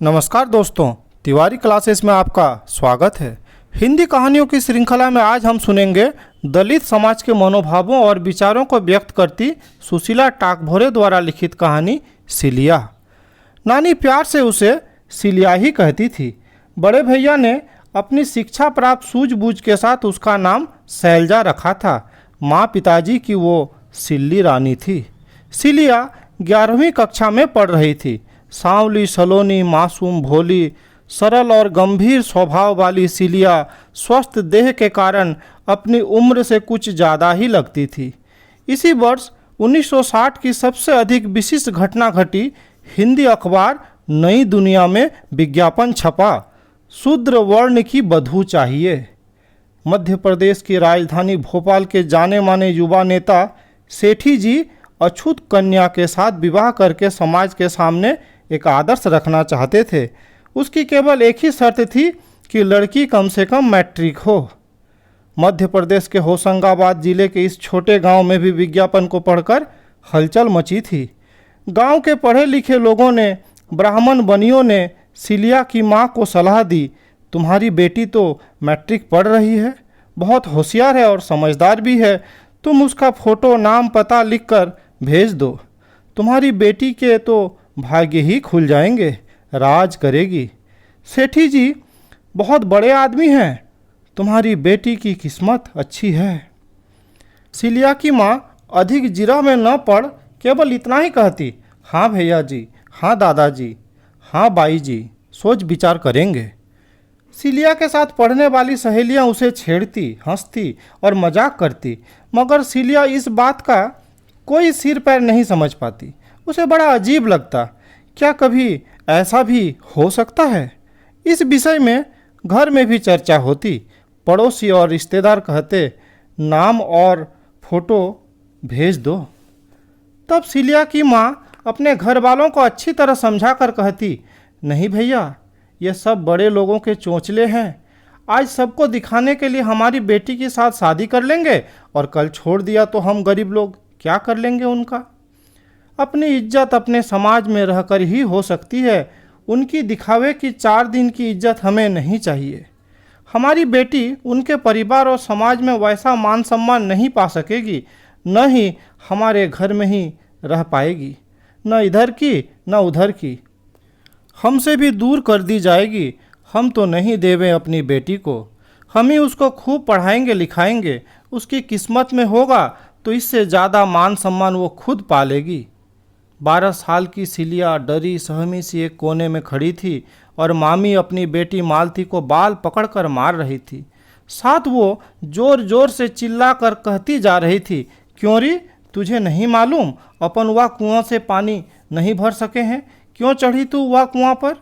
नमस्कार दोस्तों, तिवारी क्लासेस में आपका स्वागत है। हिंदी कहानियों की श्रृंखला में आज हम सुनेंगे दलित समाज के मनोभावों और विचारों को व्यक्त करती सुशीला टाकभोरे द्वारा लिखित कहानी सिलिया। नानी प्यार से उसे सिलिया ही कहती थी। बड़े भैया ने अपनी शिक्षा प्राप्त सूझबूझ के साथ उसका नाम शैलजा रखा था। माँ पिताजी की वो सिल्ली रानी थी। सिलिया 11वीं कक्षा में पढ़ रही थी। सांवली सलोनी, मासूम, भोली, सरल और गंभीर स्वभाव वाली सिलिया स्वस्थ देह के कारण अपनी उम्र से कुछ ज़्यादा ही लगती थी। इसी वर्ष 1960 की सबसे अधिक विशिष्ट घटना घटी। हिंदी अखबार नई दुनिया में विज्ञापन छपा, शूद्र वर्ण की बधू चाहिए। मध्य प्रदेश की राजधानी भोपाल के जाने माने युवा नेता सेठी जी अछूत कन्या के साथ विवाह करके समाज के सामने एक आदर्श रखना चाहते थे। उसकी केवल एक ही शर्त थी कि लड़की कम से कम मैट्रिक हो। मध्य प्रदेश के होशंगाबाद जिले के इस छोटे गांव में भी विज्ञापन को पढ़कर हलचल मची थी। गांव के पढ़े लिखे लोगों ने, ब्राह्मण बनियों ने सिलिया की मां को सलाह दी, तुम्हारी बेटी तो मैट्रिक पढ़ रही है, बहुत होशियार है और समझदार भी है, तुम उसका फ़ोटो, नाम, पता लिखकर भेज दो। तुम्हारी बेटी के तो भाग्य ही खुल जाएंगे, राज करेगी। सेठी जी बहुत बड़े आदमी हैं, तुम्हारी बेटी की किस्मत अच्छी है। सिलिया की माँ अधिक जिरा में न पड़ केवल इतना ही कहती, हाँ भैया जी, हाँ दादाजी, हाँ बाई जी, सोच विचार करेंगे। सिलिया के साथ पढ़ने वाली सहेलियां उसे छेड़ती, हंसती और मजाक करती, मगर सिलिया इस बात का कोई सिर पैर नहीं समझ पाती। उसे बड़ा अजीब लगता, क्या कभी ऐसा भी हो सकता है। इस विषय में घर में भी चर्चा होती। पड़ोसी और रिश्तेदार कहते, नाम और फोटो भेज दो। तब सिलिया की माँ अपने घर वालों को अच्छी तरह समझा कर कहती, नहीं भैया, ये सब बड़े लोगों के चोंचले हैं। आज सबको दिखाने के लिए हमारी बेटी के साथ शादी कर लेंगे और कल छोड़ दिया तो हम गरीब लोग क्या कर लेंगे उनका। अपनी इज्जत अपने समाज में रहकर ही हो सकती है। उनकी दिखावे की 4 दिन की इज्जत हमें नहीं चाहिए। हमारी बेटी उनके परिवार और समाज में वैसा मान सम्मान नहीं पा सकेगी, न ही हमारे घर में ही रह पाएगी, न इधर की न उधर की, हमसे भी दूर कर दी जाएगी। हम तो नहीं देवे अपनी बेटी को, हम ही उसको खूब पढ़ाएंगे लिखाएंगे। उसकी किस्मत में होगा तो इससे ज़्यादा मान सम्मान वो खुद पालेगी। 12 साल की सिलिया डरी सहमी सी एक कोने में खड़ी थी और मामी अपनी बेटी मालती को बाल पकड़कर मार रही थी। साथ वो जोर जोर से चिल्ला कर कहती जा रही थी, क्यों री, तुझे नहीं मालूम अपन वह कुआं से पानी नहीं भर सके हैं? क्यों चढ़ी तू वह कुआं पर?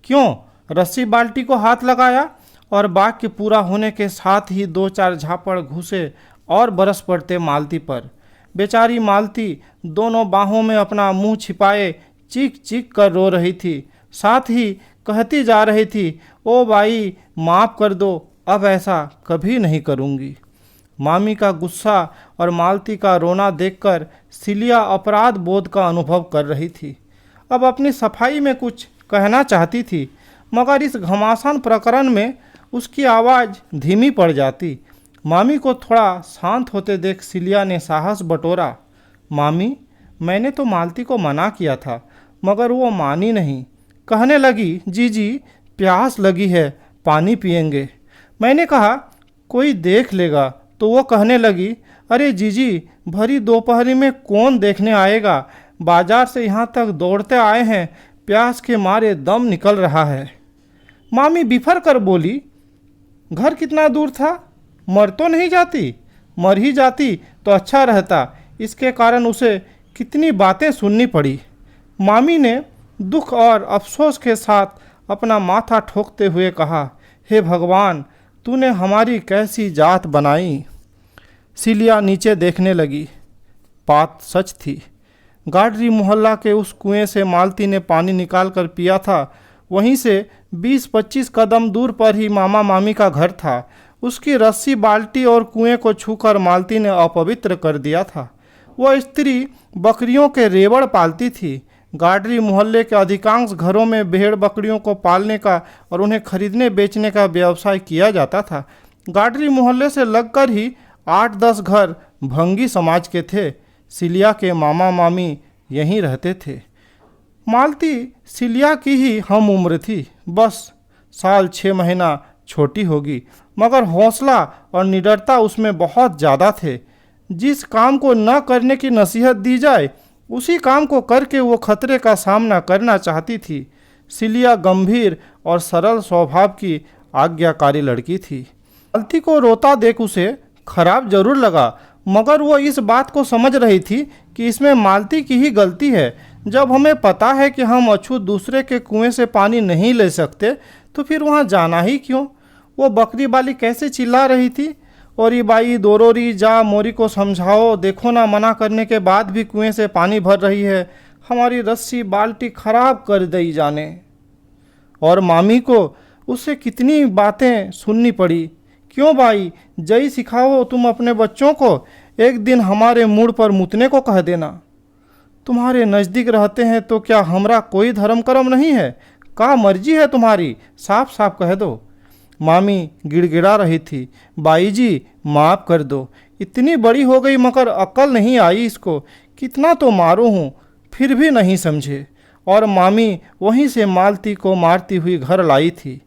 क्यों रस्सी बाल्टी को हाथ लगाया? और वाक्य पूरा होने के साथ ही 2-4 झापड़ घुसे और बरस पड़ते मालती पर। बेचारी मालती दोनों बाहों में अपना मुंह छिपाए चीख चीख कर रो रही थी। साथ ही कहती जा रही थी, ओ भाई माफ़ कर दो, अब ऐसा कभी नहीं करूँगी। मामी का गुस्सा और मालती का रोना देखकर सिलिया अपराध बोध का अनुभव कर रही थी। अब अपनी सफाई में कुछ कहना चाहती थी, मगर इस घमासान प्रकरण में उसकी आवाज़ धीमी पड़ जाती। मामी को थोड़ा शांत होते देख सिलिया ने साहस बटोरा, मामी, मैंने तो मालती को मना किया था, मगर वो मानी नहीं। कहने लगी, जीजी प्यास लगी है, पानी पिएंगे। मैंने कहा, कोई देख लेगा। तो वो कहने लगी, अरे जीजी, भरी दोपहरी में कौन देखने आएगा? बाजार से यहाँ तक दौड़ते आए हैं, प्यास के मारे दम निकल रहा है। मामी बिफर कर बोली, घर कितना दूर था? मर तो नहीं जाती? मर ही जाती तो अच्छा रहता। इसके कारण उसे कितनी बातें सुननी पड़ी। मामी ने दुख और अफसोस के साथ अपना माथा ठोकते हुए कहा, हे भगवान, तूने हमारी कैसी जात बनाई। सिलिया नीचे देखने लगी। बात सच थी। गाडरी मोहल्ला के उस कुएं से मालती ने पानी निकाल कर पिया था। वहीं से 20-25 कदम दूर पर ही मामा मामी का घर था। उसकी रस्सी बाल्टी और कुएं को छूकर मालती ने अपवित्र कर दिया था। वह स्त्री बकरियों के रेवड़ पालती थी। गाडरी मोहल्ले के अधिकांश घरों में भेड़ बकरियों को पालने का और उन्हें खरीदने बेचने का व्यवसाय किया जाता था। गाडरी मोहल्ले से लगकर ही 8-10 घर भंगी समाज के थे। सिलिया के मामा मामी यहीं रहते थे। मालती सिलिया की ही हम उम्र थी, बस साल 6 महीना छोटी होगी, मगर हौसला और निडरता उसमें बहुत ज़्यादा थे। जिस काम को न करने की नसीहत दी जाए उसी काम को करके वो खतरे का सामना करना चाहती थी। सिलिया गंभीर और सरल स्वभाव की आज्ञाकारी लड़की थी। मालती को रोता देख उसे खराब जरूर लगा, मगर वो इस बात को समझ रही थी कि इसमें मालती की ही गलती है। जब हमें पता है कि हम अछूत दूसरे के कुएं से पानी नहीं ले सकते तो फिर वहाँ जाना ही क्यों। वो बकरी वाली कैसे चिल्ला रही थी, और बाई दोरोरी जा मोरी को समझाओ, देखो ना मना करने के बाद भी कुएं से पानी भर रही है, हमारी रस्सी बाल्टी खराब कर दी जाने। और मामी को उससे कितनी बातें सुननी पड़ी। क्यों भाई, जई सिखाओ तुम अपने बच्चों को, एक दिन हमारे मुड़ पर मुतने को कह देना। तुम्हारे नज़दीक रहते हैं तो क्या हमरा कोई धर्म कर्म नहीं है? का मर्जी है तुम्हारी, साफ साफ कह दो। मामी गिड़गिड़ा रही थी, बाई जी माफ़ कर दो, इतनी बड़ी हो गई मगर अक्ल नहीं आई इसको, कितना तो मारू हूँ फिर भी नहीं समझे। और मामी वहीं से मालती को मारती हुई घर लाई थी।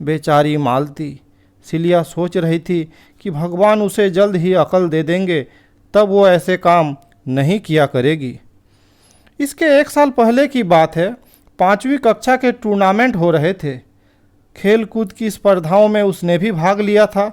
बेचारी मालती। सिलिया सोच रही थी कि भगवान उसे जल्द ही अकल दे देंगे, तब वो ऐसे काम नहीं किया करेगी। इसके 1 साल पहले की बात है। 5वीं कक्षा के टूर्नामेंट हो रहे थे। खेल कूद की स्पर्धाओं में उसने भी भाग लिया था।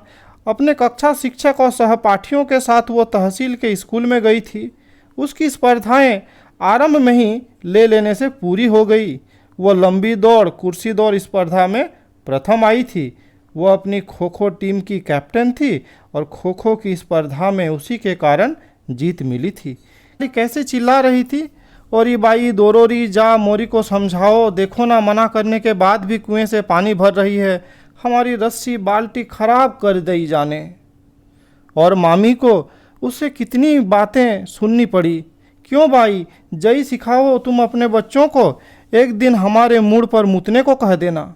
अपने कक्षा शिक्षक और सहपाठियों के साथ वो तहसील के स्कूल में गई थी। उसकी स्पर्धाएं आरंभ में ही ले लेने से पूरी हो गई। वो लंबी दौड़, कुर्सी दौड़ स्पर्धा में प्रथम आई थी। वो अपनी खो खो टीम की कैप्टन थी और खो खो की स्पर्धा में उसी के कारण जीत मिली थी। कैसे चिल्ला रही थी, और बाई दोरोरी जा मोरी को समझाओ, देखो ना मना करने के बाद भी कुएं से पानी भर रही है, हमारी रस्सी बाल्टी खराब कर दी जाने। और मामी को उससे कितनी बातें सुननी पड़ी। क्यों भाई, जई सिखाओ तुम अपने बच्चों को, एक दिन हमारे मुड़ पर मुतने को कह देना।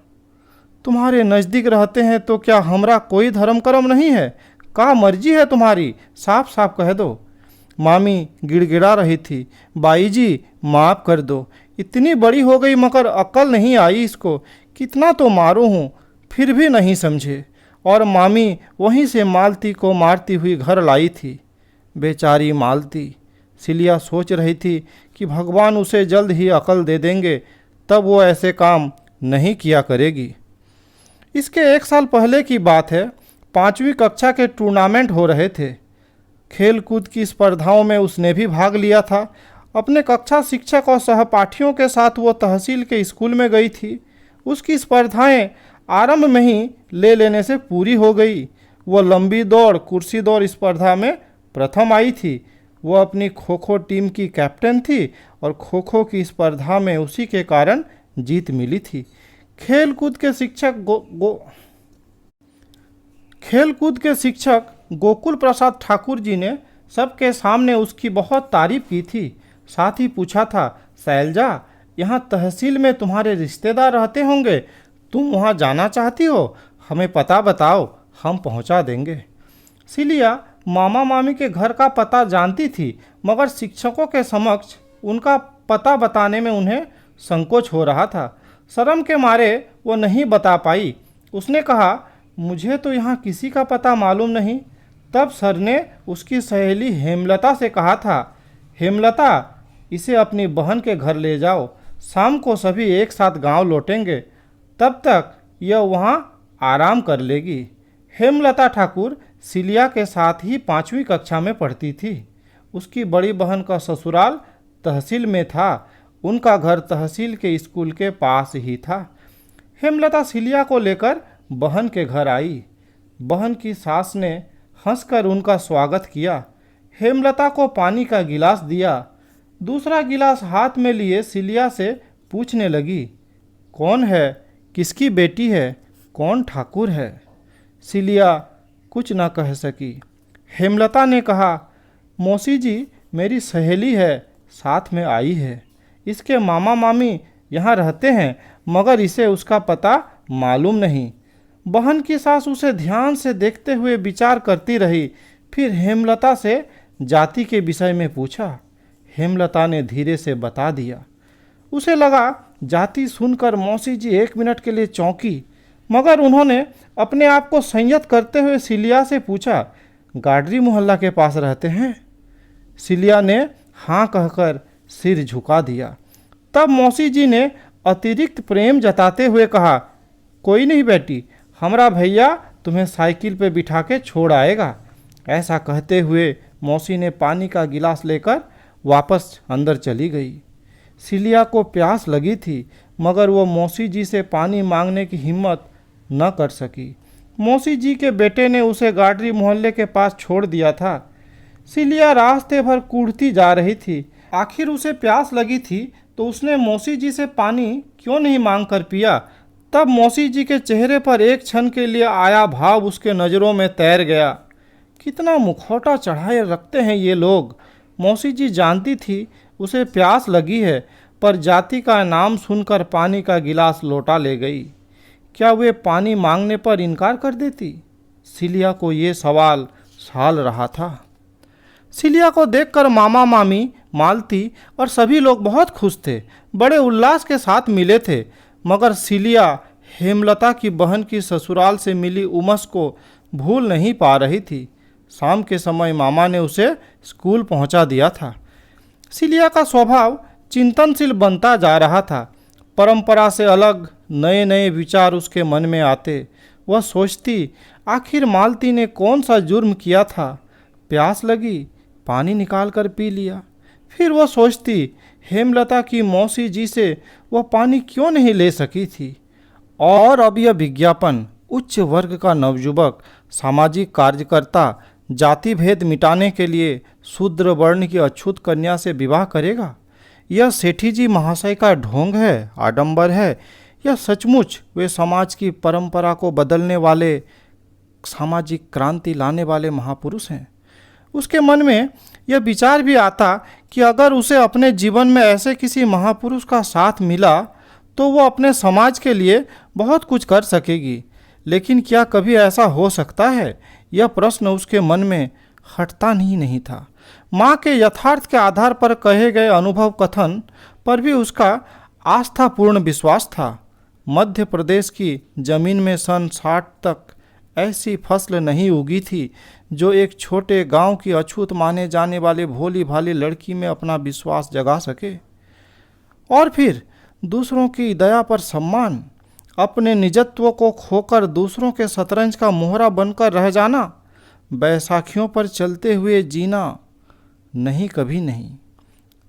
तुम्हारे नज़दीक रहते हैं तो क्या हमरा कोई धर्म कर्म नहीं है? का मर्जी है तुम्हारी, साफ साफ कह दो। मामी गिड़गिड़ा रही थी, बाई जी माफ़ कर दो, इतनी बड़ी हो गई मगर अक्ल नहीं आई इसको, कितना तो मारू हूँ फिर भी नहीं समझे। और मामी वहीं से मालती को मारती हुई घर लाई थी। बेचारी मालती। सिलिया सोच रही थी कि भगवान उसे जल्द ही अकल दे देंगे, तब वो ऐसे काम नहीं किया करेगी। इसके 1 साल पहले की बात है। 5वीं कक्षा के टूर्नामेंट हो रहे थे। खेल कूद की स्पर्धाओं में उसने भी भाग लिया था। अपने कक्षा शिक्षक और सहपाठियों के साथ वो तहसील के स्कूल में गई थी। उसकी स्पर्धाएं आरंभ में ही ले लेने से पूरी हो गई। वो लंबी दौड़, कुर्सी दौड़ स्पर्धा में प्रथम आई थी। वो अपनी खो खो टीम की कैप्टन थी और खो खो की स्पर्धा में उसी के कारण जीत मिली थी। खेलकूद के शिक्षक गोकुल प्रसाद ठाकुर जी ने सबके सामने उसकी बहुत तारीफ की थी। साथ ही पूछा था, शैलजा, यहाँ तहसील में तुम्हारे रिश्तेदार रहते होंगे, तुम वहाँ जाना चाहती हो? हमें पता बताओ, हम पहुँचा देंगे। सिलिया मामा मामी के घर का पता जानती थी, मगर शिक्षकों के समक्ष उनका पता बताने में उन्हें संकोच हो रहा था। शर्म के मारे वो नहीं बता पाई। उसने कहा, मुझे तो यहाँ किसी का पता मालूम नहीं। तब सर ने उसकी सहेली हेमलता से कहा था, हेमलता, इसे अपनी बहन के घर ले जाओ, शाम को सभी एक साथ गांव लौटेंगे, तब तक यह वहाँ आराम कर लेगी। हेमलता ठाकुर सिलिया के साथ ही 5वीं कक्षा में पढ़ती थी। उसकी बड़ी बहन का ससुराल तहसील में था। उनका घर तहसील के स्कूल के पास ही था। हेमलता सिलिया को लेकर बहन के घर आई। बहन की सास ने हंसकर उनका स्वागत किया। हेमलता को पानी का गिलास दिया। दूसरा गिलास हाथ में लिए सिलिया से पूछने लगी, कौन है, किसकी बेटी है, कौन ठाकुर है? सिलिया कुछ न कह सकी। हेमलता ने कहा, मौसी जी मेरी सहेली है, साथ में आई है। इसके मामा मामी यहाँ रहते हैं, मगर इसे उसका पता मालूम नहीं। बहन की सास उसे ध्यान से देखते हुए विचार करती रही। फिर हेमलता से जाति के विषय में पूछा। हेमलता ने धीरे से बता दिया। उसे लगा जाति सुनकर मौसी जी 1 मिनट के लिए चौंकी, मगर उन्होंने अपने आप को संयत करते हुए सिलिया से पूछा, गाडरी मोहल्ला के पास रहते हैं? सिलिया ने हाँ कहकर सिर झुका दिया। तब मौसी जी ने अतिरिक्त प्रेम जताते हुए कहा, कोई नहीं बेटी, हमारा भैया तुम्हें साइकिल पे बिठा के छोड़ आएगा। ऐसा कहते हुए मौसी ने पानी का गिलास लेकर वापस अंदर चली गई। सिलिया को प्यास लगी थी, मगर वो मौसी जी से पानी मांगने की हिम्मत न कर सकी। मौसी जी के बेटे ने उसे गाडरी मोहल्ले के पास छोड़ दिया था। सिलिया रास्ते भर कूढ़ती जा रही थी। आखिर उसे प्यास लगी थी तो उसने मौसी जी से पानी क्यों नहीं मांग कर पिया। तब मौसी जी के चेहरे पर एक क्षण के लिए आया भाव उसके नज़रों में तैर गया। कितना मुखौटा चढ़ाए रखते हैं ये लोग। मौसी जी जानती थी उसे प्यास लगी है, पर जाति का नाम सुनकर पानी का गिलास लौटा ले गई। क्या वे पानी मांगने पर इनकार कर देती? सिलिया को ये सवाल साल रहा था। सिलिया को देखकर मामा मामी, मालती और सभी लोग बहुत खुश थे, बड़े उल्लास के साथ मिले थे। मगर सिलिया हेमलता की बहन की ससुराल से मिली उमस को भूल नहीं पा रही थी। शाम के समय मामा ने उसे स्कूल पहुंचा दिया था। सिलिया का स्वभाव चिंतनशील बनता जा रहा था। परंपरा से अलग नए नए विचार उसके मन में आते। वह सोचती, आखिर मालती ने कौन सा जुर्म किया था? प्यास लगी, पानी निकाल कर पी लिया। फिर वह सोचती, हेमलता की मौसी जी से वह पानी क्यों नहीं ले सकी थी? और अब यह विज्ञापन उच्च वर्ग का नवयुवक, सामाजिक कार्यकर्ता जाति भेद मिटाने के लिए शूद्र वर्ण की अछूत कन्या से विवाह करेगा? यह सेठी जी महाशय का ढोंग है, आडंबर है, या सचमुच वे समाज की परंपरा को बदलने वाले, सामाजिक क्रांति लाने वाले महापुरुष हैं? उसके मन में यह विचार भी आता कि अगर उसे अपने जीवन में ऐसे किसी महापुरुष का साथ मिला तो वो अपने समाज के लिए बहुत कुछ कर सकेगी। लेकिन क्या कभी ऐसा हो सकता है? यह प्रश्न उसके मन में हटता नहीं था। माँ के यथार्थ के आधार पर कहे गए अनुभव कथन पर भी उसका आस्थापूर्ण विश्वास था। मध्य प्रदेश की जमीन में सन 60 तक ऐसी फसल नहीं उगी थी जो एक छोटे गांव की अछूत माने जाने वाले भोली भाली लड़की में अपना विश्वास जगा सके। और फिर दूसरों की दया पर सम्मान, अपने निजत्व को खोकर दूसरों के शतरंज का मोहरा बनकर रह जाना, बैसाखियों पर चलते हुए जीना, नहीं, कभी नहीं।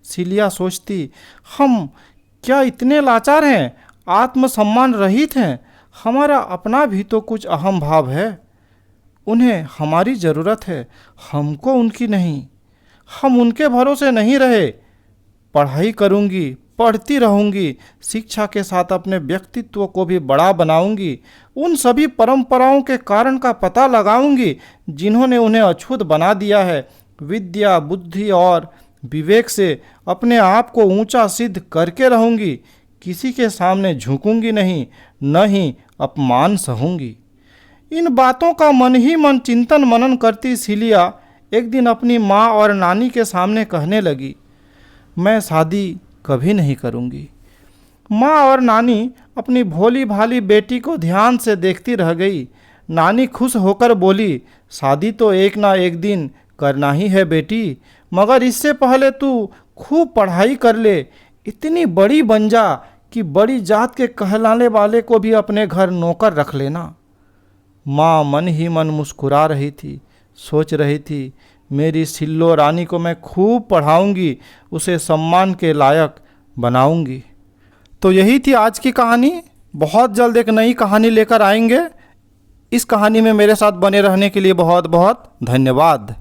सिलिया सोचती, हम क्या इतने लाचार हैं, आत्मसम्मान रहित हैं? हमारा अपना भी तो कुछ अहम भाव है। उन्हें हमारी ज़रूरत है, हमको उनकी नहीं। हम उनके भरोसे नहीं रहे। पढ़ाई करूंगी, पढ़ती रहूंगी, शिक्षा के साथ अपने व्यक्तित्व को भी बड़ा बनाऊंगी। उन सभी परंपराओं के कारण का पता लगाऊंगी जिन्होंने उन्हें अछूत बना दिया है। विद्या, बुद्धि और विवेक से अपने आप को ऊंचा सिद्ध करके रहूंगी। किसी के सामने झुकूंगी नहीं, न ही अपमान सहूंगी। इन बातों का मन ही मन चिंतन मनन करती सिलिया एक दिन अपनी माँ और नानी के सामने कहने लगी, मैं शादी कभी नहीं करूंगी। माँ और नानी अपनी भोली भाली बेटी को ध्यान से देखती रह गई। नानी खुश होकर बोली, शादी तो एक ना एक दिन करना ही है बेटी, मगर इससे पहले तू खूब पढ़ाई कर ले, इतनी बड़ी बन जा कि बड़ी जात के कहलाने वाले को भी अपने घर नौकर रख लेना। माँ मन ही मन मुस्कुरा रही थी, सोच रही थी, मेरी सिल्लो रानी को मैं खूब पढ़ाऊंगी, उसे सम्मान के लायक बनाऊंगी। तो यही थी आज की कहानी। बहुत जल्द एक नई कहानी लेकर आएंगे। इस कहानी में मेरे साथ बने रहने के लिए बहुत बहुत धन्यवाद।